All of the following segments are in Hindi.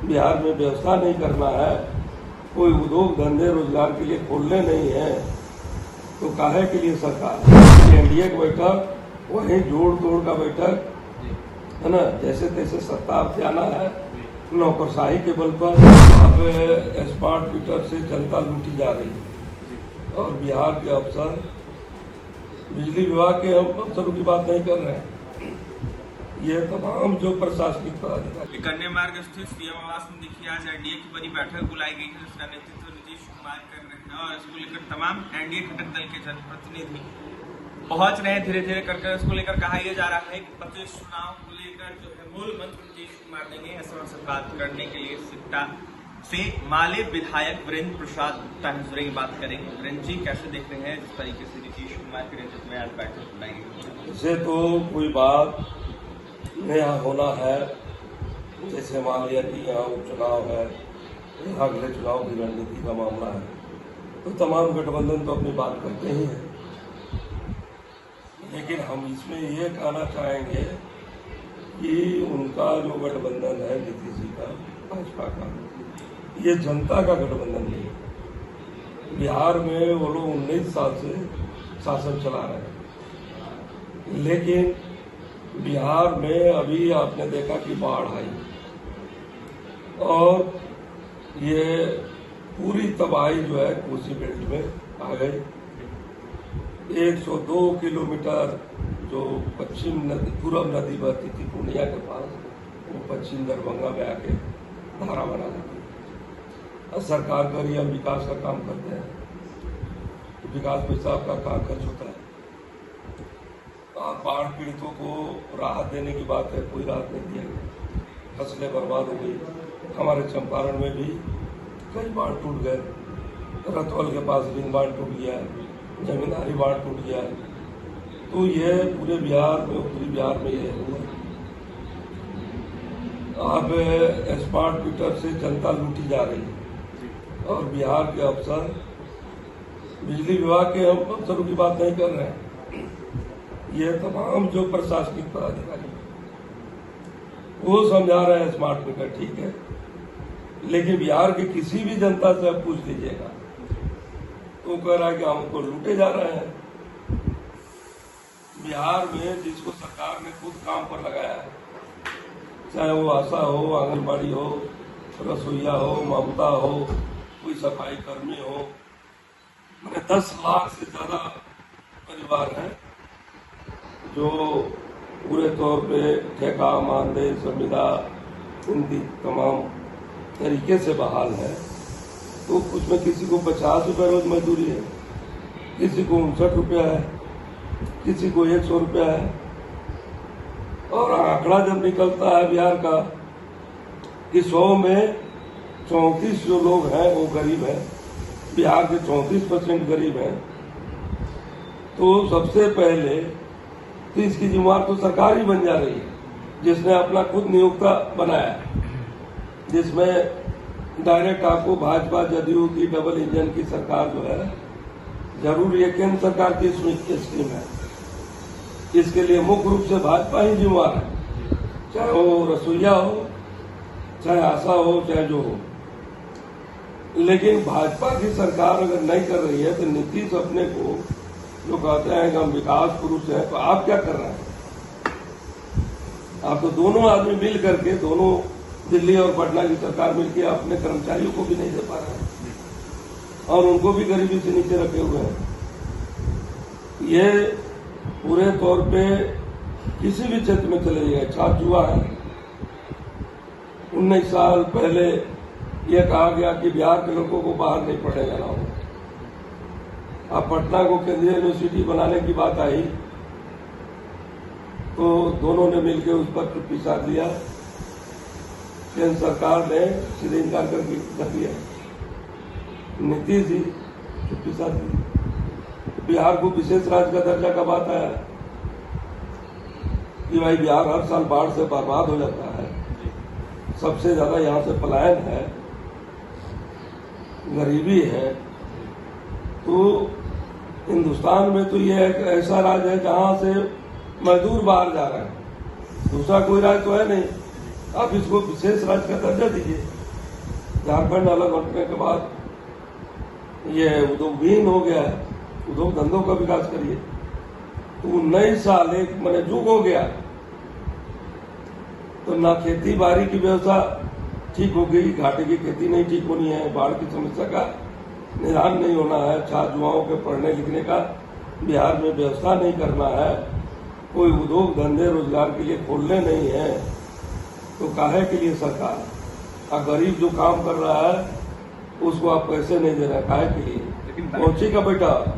बिहार में व्यवस्था नहीं करना है, कोई उद्योग धंधे रोजगार के लिए खोलने नहीं है, तो काहे के लिए सरकार एनडीए की बैठक वही जोड़ तोड़ का बैठक है ना, जैसे तैसे सत्ता पे आना है, नौकरशाही के बल पर अब स्मार्ट मीटर से जनता लूटी जा रही है। और बिहार के अफसर, बिजली विभाग के हम अफसरों की बात नहीं कर रहे हैं, ये तमाम जो प्रशासनिक पदाधिकारी। कन्या मार्ग स्थित सीएम आवास में देखिए आज एनडीए की बड़ी बैठक बुलाई गई है, जिसका नेतृत्व नीतीश कुमार कर रहे हैं और इसको लेकर तमाम एनडीए घटक दल के जनप्रतिनिधि पहुंच रहे हैं। धीरे धीरे करके इसको लेकर कहा यह जा रहा है कि 25 चुनाव को लेकर जो है मूल मंत्र नीतीश कुमार देंगे। ऐसा बात करने के लिए सिकटा से माले विधायक वीरेंद्र प्रसाद गुप्ता की बात करेंगे। वीरेंद्र जी, कैसे देख रहे हैं जिस तरीके से नीतीश कुमार के नेतृत्व में आज बैठक बुलाई गई? इसे तो कोई बात नया होना है, जैसे मान लिया कि यहाँ उपचुनाव है, यहाँ अगले चुनाव की रणनीति का मामला है, तो तमाम गठबंधन तो अपनी बात करते ही हैं। लेकिन हम इसमें ये कहना चाहेंगे कि उनका जो गठबंधन है नीतीश जी का, भाजपा का, ये जनता का गठबंधन नहीं है। बिहार में वो लोग 19 साल से शासन चला रहे हैं, लेकिन बिहार में अभी आपने देखा कि बाढ़ आई और ये पूरी तबाही जो है कोसी बेल्ट में आ गई। 102 किलोमीटर जो पश्चिम नदी, पूरब नदी बहती थी पूर्णिया के पास, वो पश्चिम दरभंगा में आके धारा बना लेती। और सरकार का हम विकास का काम करते हैं, तो विकास पैसा आपका कहाँ खर्च होता है। और बाढ़ पीड़ितों को राहत देने की बात है, कोई राहत नहीं दिया गया, फसलें बर्बाद हो गई। हमारे चंपारण में भी कई बाढ़ टूट गए, रतौल के पास रिंग बांध टूट गया, जमींदारी बाढ़ टूट गया। तो ये पूरे बिहार में, उत्तरी बिहार में ये हुआ। अब स्मार्ट मीटर से जनता लूटी जा रही है और बिहार के अफसर, बिजली विभाग के हम अफसरों की बात नहीं कर रहे हैं, ये तमाम जो प्रशासनिक पदाधिकारी वो समझा रहे हैं स्मार्ट मीटर ठीक है, लेकिन बिहार के किसी भी जनता से आप पूछ लीजिएगा तो कह रहा है कि हमको लूटे जा रहे हैं। बिहार में जिसको सरकार ने खुद काम पर लगाया है, चाहे वो आशा हो, आंगनबाड़ी हो, रसोईया हो, ममता हो, कोई सफाई कर्मी हो, मैंने 10 लाख से ज्यादा परिवार हैं जो पूरे तौर पे ठेका, मानदेय, संविदा, उनकी तमाम तरीके से बहाल है। तो उसमें किसी को 50 रुपये रोज मजदूरी है, किसी को 59 रुपया है, किसी को 100 रुपया है। और आंकड़ा जब निकलता है बिहार का कि 100 में 34 जो लोग हैं वो गरीब हैं, बिहार के 34% गरीब हैं, तो सबसे पहले तो इसकी जिम्मेवार तो सरकार ही बन जा रही है, जिसने अपना खुद नियोक्ता बनाया, जिसमें डायरेक्ट आपको भाजपा जदयू की डबल इंजन की सरकार जो है, जरूर ये केंद्र सरकार की स्कीम है, इसके लिए मुख्य रूप से भाजपा ही जिम्मेवार है, चाहे वो रसोईया हो, चाहे आशा हो, चाहे जो हो। लेकिन भाजपा की सरकार अगर नहीं कर रही है तो नीतीश अपने को जो कहते हैं कि हम विकास पुरुष हैं, तो आप क्या कर रहे हैं? आप तो दोनों आदमी मिल करके, दोनों दिल्ली और पटना की सरकार मिलकर अपने कर्मचारियों को भी नहीं दे पा रहे हैं और उनको भी गरीबी से नीचे रखे हुए हैं। ये पूरे तौर पे किसी भी क्षेत्र में चले जाइए, छात्र जुआ है। 19 साल पहले यह कहा गया कि बिहार के लोगों को बाहर नहीं पढ़ने जाना होगा। अब पटना को केंद्रीय यूनिवर्सिटी बनाने की बात आई तो दोनों ने मिलकर उस पर चुप्पी साध लिया, केंद्र सरकार ने सीधे इनकार कर दिया, नीतीश जी चुप्पी साध दी। बिहार को विशेष राज्य का दर्जा का बात आया कि भाई बिहार हर साल बाढ़ से बर्बाद हो जाता है, सबसे ज्यादा यहाँ से पलायन है, गरीबी है। तो हिंदुस्तान में तो ये एक ऐसा राज्य है जहां से मजदूर बाहर जा रहे हैं, दूसरा कोई राज्य तो है नहीं आप इसको विशेष राज्य का दर्जा दीजिए। झारखंड अलग होने के बाद ये उद्योग विहीन हो गया है, उद्योग धंधों का विकास करिए। तो 19 साल एक मैंने जुग हो गया, तो ना खेती बाड़ी की व्यवस्था ठीक हो गई, घाटे की खेती नहीं ठीक होनी है, बाढ़ की समस्या का निदान नहीं होना है, छात्र युवाओं के पढ़ने लिखने का बिहार में व्यवस्था नहीं करना है, कोई उद्योग धंधे रोजगार के लिए खोलने नहीं है, तो काहे के लिए सरकार? और गरीब जो काम कर रहा है उसको आप पैसे नहीं दे रहे, काहे के लिए? लेकिन पहुंची का बैठक,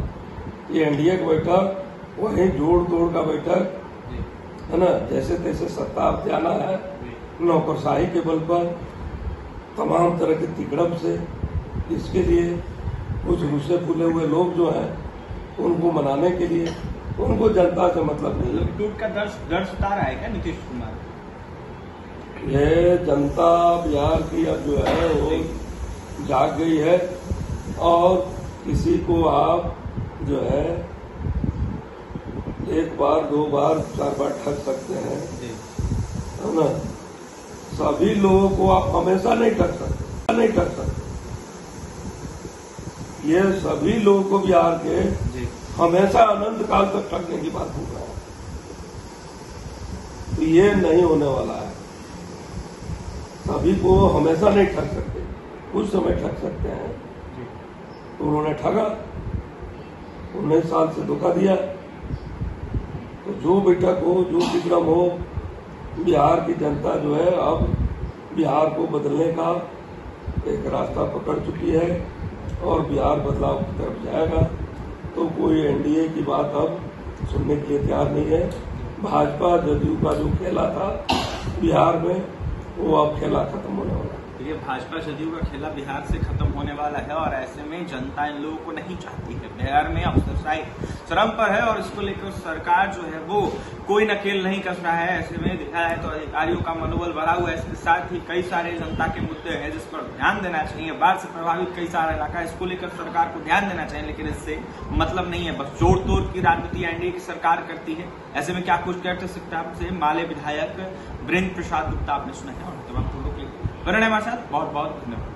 ये एनडीए का बैठक, वही जोड़ तोड़ का बैठक है ना, जैसे तैसे सत्ता अब जाना है, नौकरशाही के बल पर तमाम तरह के तिकड़म से, इसके लिए कुछ रुसे फूले हुए लोग जो हैं उनको मनाने के लिए, उनको जनता से मतलब नहीं है। टूट का दर्द सता रहा है क्या नीतीश कुमार? ये जनता बिहार की अब जो है वो जाग गई है, और किसी को आप जो है एक बार, दो बार, 4 बार ठग सकते हैं, है ना। सभी लोगों को आप हमेशा नहीं ठग सकते, ये सभी लोगों को बिहार के हमेशा अनंत काल तक ठगने की बात हो रहा है, तो ये नहीं होने वाला है। सभी को हमेशा नहीं ठग सकते, कुछ समय ठग सकते हैं। तो उन्होंने ठगा, 19 साल से धोखा दिया, तो जो बैठक हो, जो विक्रम हो, बिहार की जनता जो है अब बिहार को बदलने का एक रास्ता पकड़ चुकी है, और बिहार बदलाव की तरफ जाएगा। तो कोई एनडीए की बात अब सुनने के लिए तैयार नहीं है। भाजपा जदयू का जो खेला था बिहार में, वो अब खेला खत्म होने वाला है। ये भाजपा जदयू का खेला बिहार से खत्म होने वाला है, और ऐसे में जनता इन लोगों को नहीं चाहती है। बिहार में अफसरशाही चरम पर है, और इसको लेकर सरकार जो है वो कोई नकेल नहीं कस रहा है। ऐसे में देखा है तो अधिकारियों का मनोबल बढ़ा हुआ है। इसके साथ ही कई सारे जनता के मुद्दे हैं जिस पर ध्यान देना चाहिए। बाढ़ से प्रभावित कई सारा इलाका है, इसको लेकर सरकार को ध्यान देना चाहिए, लेकिन इससे मतलब नहीं है। बस जोड़ तोड़ की राजनीति एनडीए की सरकार करती है। ऐसे में क्या कुछ कर सकते हैं आपसे माले विधायक वीरेंद्र प्रसाद गुप्ता आपने सुना है, और तमाम लोगों के लिए हमारे साथ बहुत बहुत धन्यवाद।